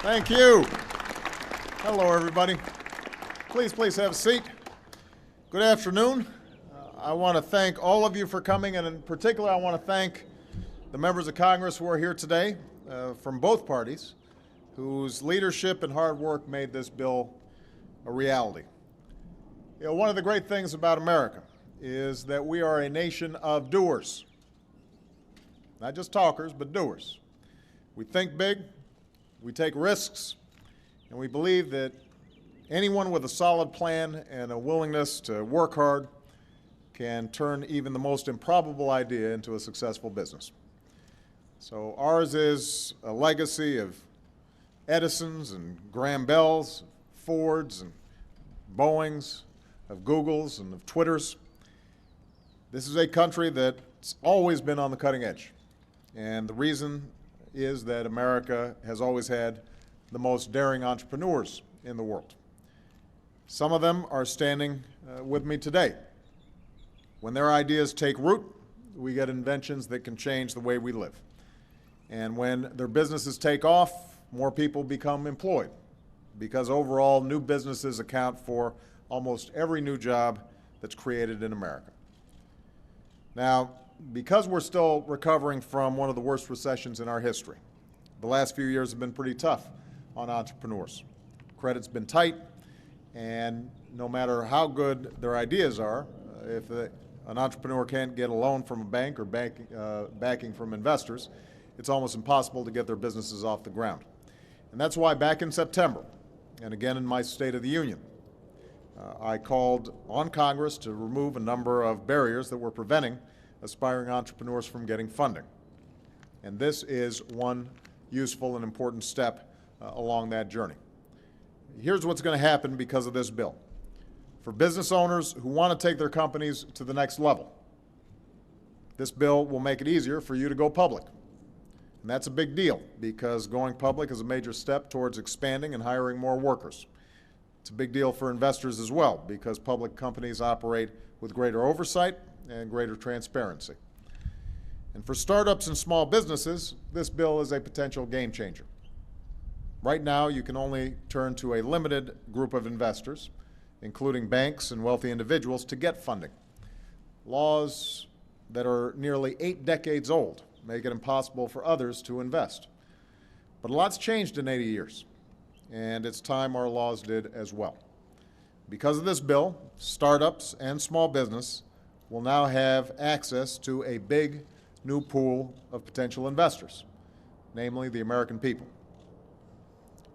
Thank you. Hello, everybody. Please have a seat. Good afternoon. I want to thank all of you for coming, and in particular, I want to thank the members of Congress who are here today from both parties, whose leadership and hard work made this bill a reality. You know, one of the great things about America is that we are a nation of doers. Not just talkers, but doers. We think big, we take risks, and we believe that anyone with a solid plan and a willingness to work hard can turn even the most improbable idea into a successful business. So ours is a legacy of Edisons and Graham Bells, Fords and Boeings, of Googles and of Twitters. This is a country that's always been on the cutting edge. And the reason is that America has always had the most daring entrepreneurs in the world. Some of them are standing with me today. When their ideas take root, we get inventions that can change the way we live. And when their businesses take off, more people become employed, because overall new businesses account for almost every new job that's created in America. Now, because we're still recovering from one of the worst recessions in our history, the last few years have been pretty tough on entrepreneurs. Credit's been tight, and no matter how good their ideas are, if an entrepreneur can't get a loan from a bank or backing from investors, it's almost impossible to get their businesses off the ground. And that's why back in September, and again in my State of the Union, I called on Congress to remove a number of barriers that were preventing aspiring entrepreneurs from getting funding. And this is one useful and important step along that journey. Here's what's going to happen because of this bill. For business owners who want to take their companies to the next level, this bill will make it easier for you to go public. And that's a big deal, because going public is a major step towards expanding and hiring more workers. It's a big deal for investors as well, because public companies operate with greater oversight and greater transparency. And for startups and small businesses, this bill is a potential game changer. Right now, you can only turn to a limited group of investors, including banks and wealthy individuals, to get funding. Laws that are nearly 8 decades old make it impossible for others to invest. But a lot's changed in 80 years, and it's time our laws did as well. Because of this bill, startups and small business will now have access to a big new pool of potential investors, namely the American people.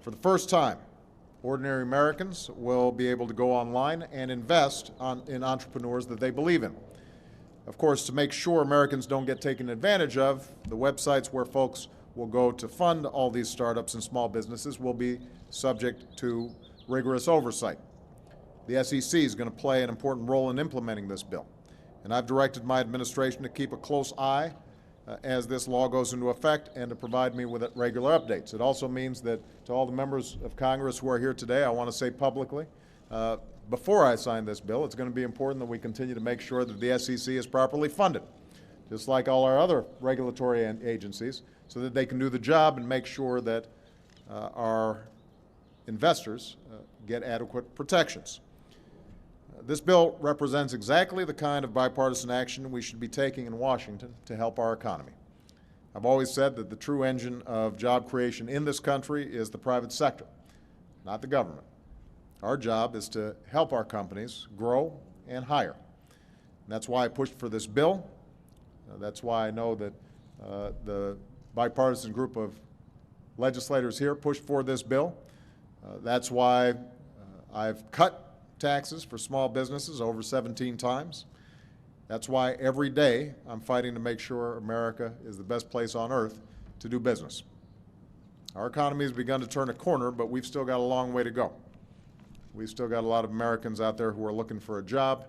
For the first time, ordinary Americans will be able to go online and invest in entrepreneurs that they believe in. Of course, to make sure Americans don't get taken advantage of, the websites where folks will go to fund all these startups and small businesses will be subject to rigorous oversight. The SEC is going to play an important role in implementing this bill, and I've directed my administration to keep a close eye as this law goes into effect and to provide me with regular updates. It also means that to all the members of Congress who are here today, I want to say publicly, before I sign this bill, it's going to be important that we continue to make sure that the SEC is properly funded, just like all our other regulatory agencies, so that they can do the job and make sure that our investors get adequate protections. This bill represents exactly the kind of bipartisan action we should be taking in Washington to help our economy. I've always said that the true engine of job creation in this country is the private sector, not the government. Our job is to help our companies grow and hire. And that's why I pushed for this bill. That's why I know that the bipartisan group of legislators here pushed for this bill. That's why I've cut taxes for small businesses over 17 times. That's why every day I'm fighting to make sure America is the best place on earth to do business. Our economy has begun to turn a corner, but we've still got a long way to go. We've still got a lot of Americans out there who are looking for a job,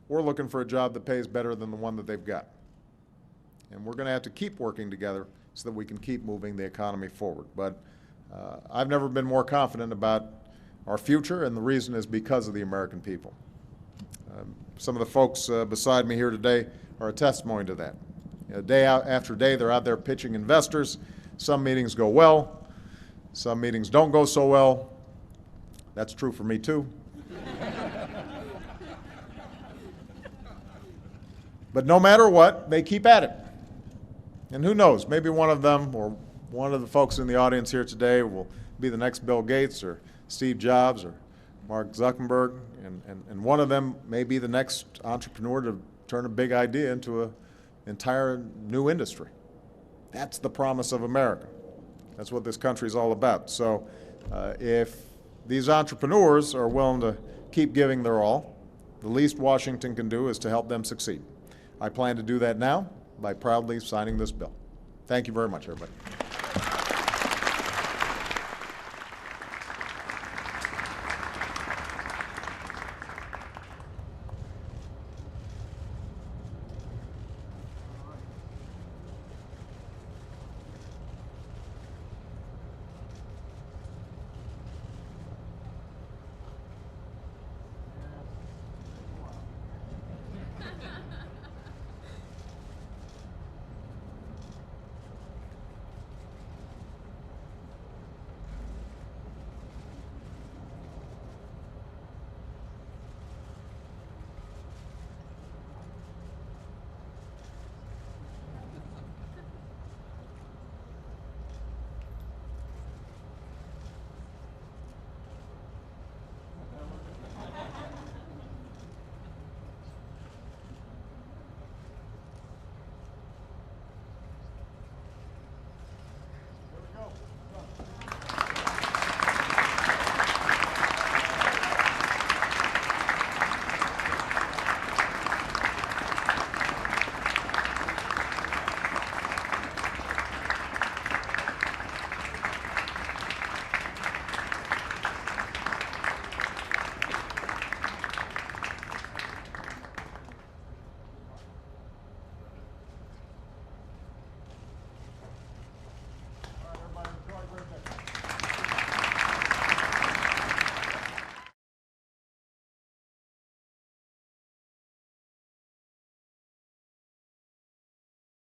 or looking for a job that pays better than the one that they've got. And we're going to have to keep working together so that we can keep moving the economy forward. But I've never been more confident about our future, and the reason is because of the American people. Some of the folks beside me here today are a testimony to that. Day after day, they're out there pitching investors. Some meetings go well, Some meetings don't go so well. That's true for me too. But no matter what, they keep at it. And who knows, maybe one of them or one of the folks in the audience here today will be the next Bill Gates or Steve Jobs or Mark Zuckerberg, and one of them may be the next entrepreneur to turn a big idea into an entire new industry. That's the promise of America. That's what this country is all about. So if these entrepreneurs are willing to keep giving their all, the least Washington can do is to help them succeed. I plan to do that now by proudly signing this bill. Thank you very much, everybody.